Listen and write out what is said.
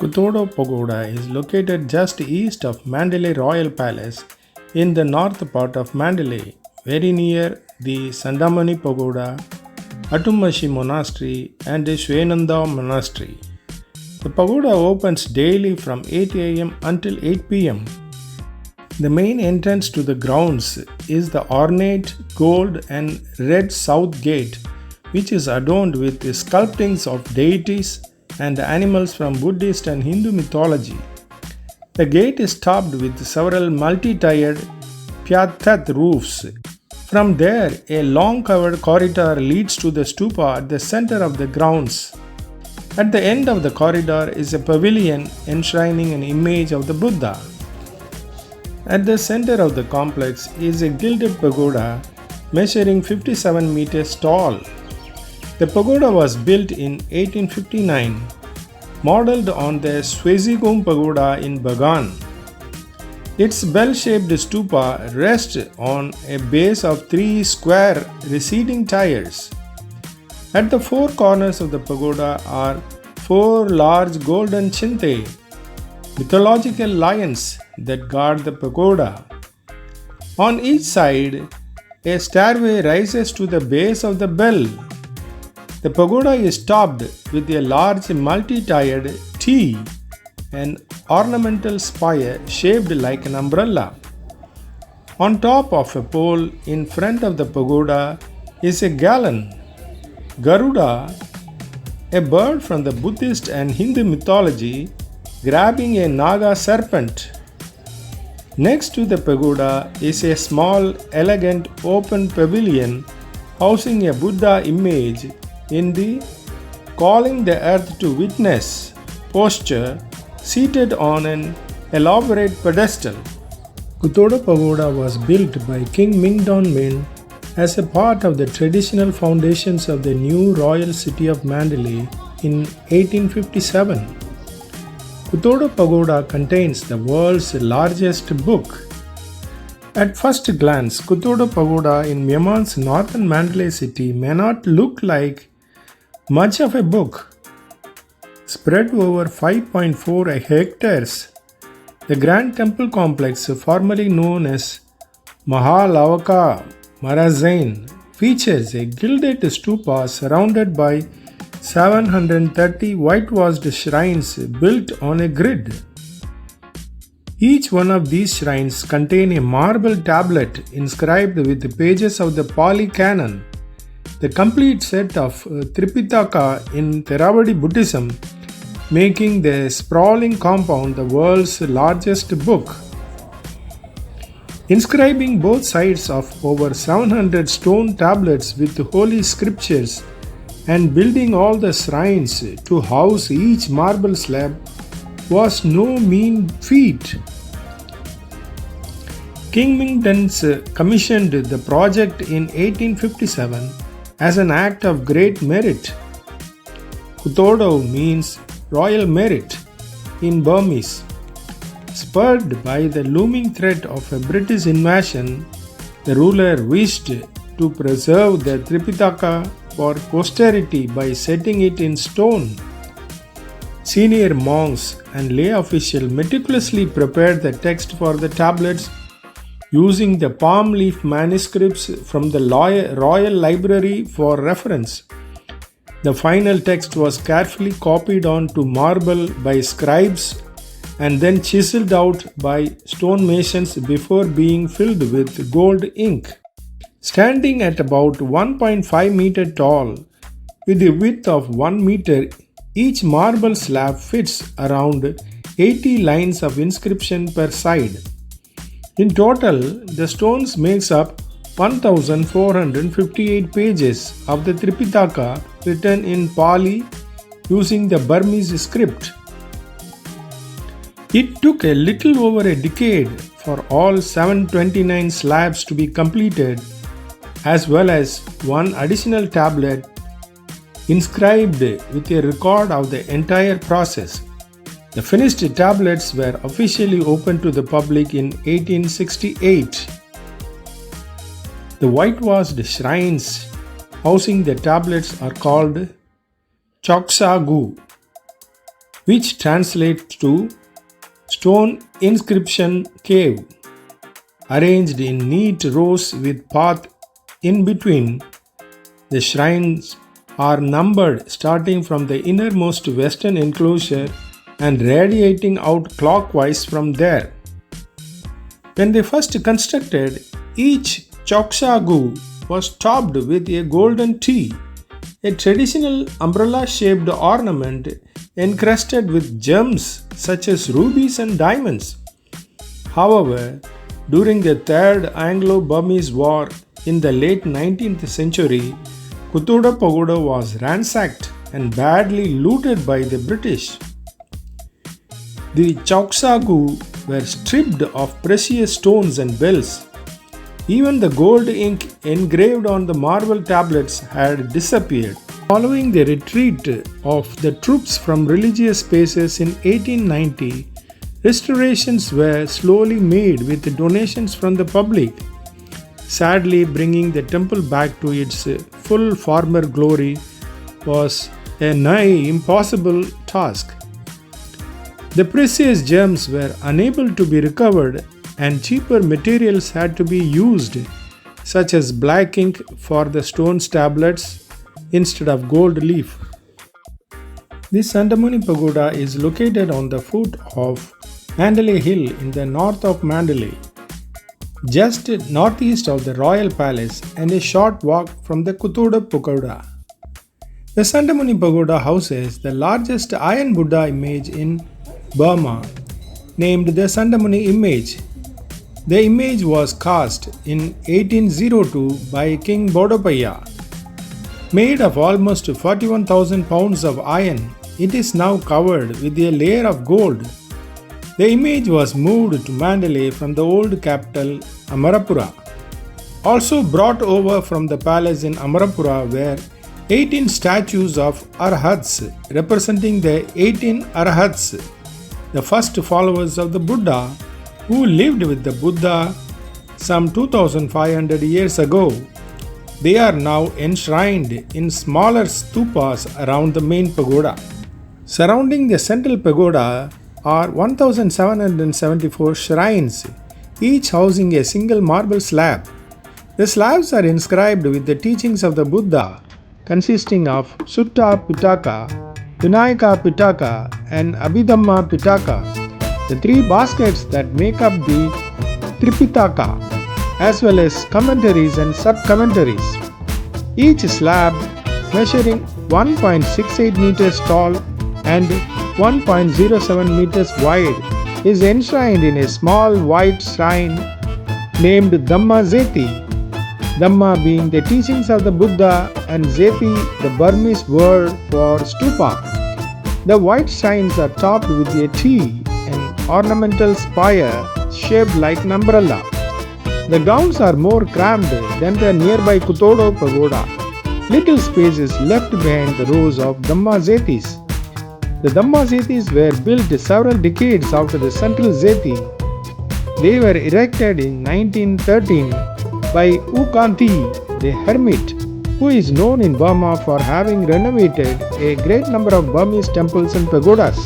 Kuthodaw Pagoda is located just east of Mandalay Royal Palace in the north part of Mandalay, very near the Sandamuni Pagoda, Atummashi Monastery, and the Shwenanda Monastery. The pagoda opens daily from 8 am until 8 pm. The main entrance to the grounds is the ornate gold and red south gate, which is adorned with sculptings of deities and animals from Buddhist and Hindu mythology. The gate is topped with several multi-tiered pyathat roofs. From there, a long covered corridor leads to the stupa at the center of the grounds. At the end of the corridor is a pavilion enshrining an image of the Buddha. At the center of the complex is a gilded pagoda measuring 57 meters tall. The pagoda was built in 1859, modeled on the Swazigum Pagoda in Bagan. Its bell-shaped stupa rests on a base of 3 square receding tiers. At the 4 corners of the pagoda are 4 large golden chinte, mythological lions that guard the pagoda. On each side, a stairway rises to the base of the bell. The pagoda is topped with a large multi-tiered T, an ornamental spire shaped like an umbrella. On top of a pole in front of the pagoda is a gallon, Garuda, a bird from the Buddhist and Hindu mythology, grabbing a Naga serpent. Next to the pagoda is a small, elegant, open pavilion housing a Buddha image in the calling the earth to witness posture, seated on an elaborate pedestal. Kuthodaw Pagoda was built by King Mingdon Min as a part of the traditional foundations of the new royal city of Mandalay in 1857. Kuthodaw Pagoda contains the world's largest book. At first glance, Kuthodaw Pagoda in Myanmar's northern Mandalay city may not look like much of a book. Spread over 5.4 hectares, the Grand Temple Complex, formerly known as Mahalavaka Marazain, features a gilded stupa surrounded by 730 whitewashed shrines built on a grid. Each one of these shrines contains a marble tablet inscribed with the pages of the Pali Canon. The complete set of Tripitaka in Theravada Buddhism, making the sprawling compound the world's largest book. Inscribing both sides of over 700 stone tablets with holy scriptures and building all the shrines to house each marble slab was no mean feat. King Mingdon commissioned the project in 1857 as an act of great merit. Kuthodaw means royal merit in Burmese. Spurred by the looming threat of a British invasion, the ruler wished to preserve the Tripitaka for posterity by setting it in stone. Senior monks and lay officials meticulously prepared the text for the tablets using the palm leaf manuscripts from the Royal Library for reference. The final text was carefully copied onto marble by scribes and then chiseled out by stonemasons before being filled with gold ink. Standing at about 1.5 meter tall, with a width of 1 meter, each marble slab fits around 80 lines of inscription per side. In total, the stones makes up 1458 pages of the Tripitaka written in Pali using the Burmese script. It took a little over a decade for all 729 slabs to be completed, as well as one additional tablet inscribed with a record of the entire process. The finished tablets were officially opened to the public in 1868. The whitewashed shrines housing the tablets are called Choksagu. which translates to stone inscription cave, arranged in neat rows with path in between. The shrines are numbered starting from the innermost western enclosure and radiating out clockwise from there. When they first constructed, each choksagu was topped with a golden T, a traditional umbrella-shaped ornament encrusted with gems such as rubies and diamonds. However, during the Third Anglo-Burmese War in the late 19th century, Kuthodaw Pagoda was ransacked and badly looted by the British. The choksagu were stripped of precious stones and bells. Even the gold ink engraved on the marble tablets had disappeared. Following the retreat of the troops from religious spaces in 1890, restorations were slowly made with donations from the public. Sadly, bringing the temple back to its full former glory was a nigh impossible task. The precious gems were unable to be recovered and cheaper materials had to be used, such as black ink for the stone tablets instead of gold leaf. This Sandamuni Pagoda is located on the foot of Mandalay Hill in the north of Mandalay, just northeast of the Royal Palace and a short walk from the Kuthodaw Pagoda. The Sandamuni Pagoda houses the largest iron Buddha image in Burma, named the Sandamuni image. The image was cast in 1802 by King Bodopaya. Made of almost 41,000 pounds of iron, it is now covered with a layer of gold. The image was moved to Mandalay from the old capital Amarapura. Also brought over from the palace in Amarapura were 18 statues of Arhats representing the 18 Arhats, the first followers of the Buddha who lived with the Buddha some 2500 years ago. They are now enshrined in smaller stupas around the main pagoda. Surrounding the central pagoda are 1774 shrines, each housing a single marble slab. The slabs are inscribed with the teachings of the Buddha, consisting of Sutta Pitaka, Vinayaka Pitaka, and Abhidhamma Pitaka, the three baskets that make up the Tripitaka, as well as commentaries and sub-commentaries. Each slab, measuring 1.68 meters tall and 1.07 meters wide, is enshrined in a small white shrine named Dhamma Zeti, Dhamma being the teachings of the Buddha and Zeti the Burmese word for stupa. The white shrines are topped with a T, an ornamental spire shaped like an umbrella. The grounds are more cramped than the nearby Kuthodaw Pagoda. Little space is left behind the rows of Dhamma Zetis. The Dhamma Zetis were built several decades after the central Zeti. They were erected in 1913 by U Kanti, the hermit, who is known in Burma for having renovated a great number of Burmese temples and pagodas.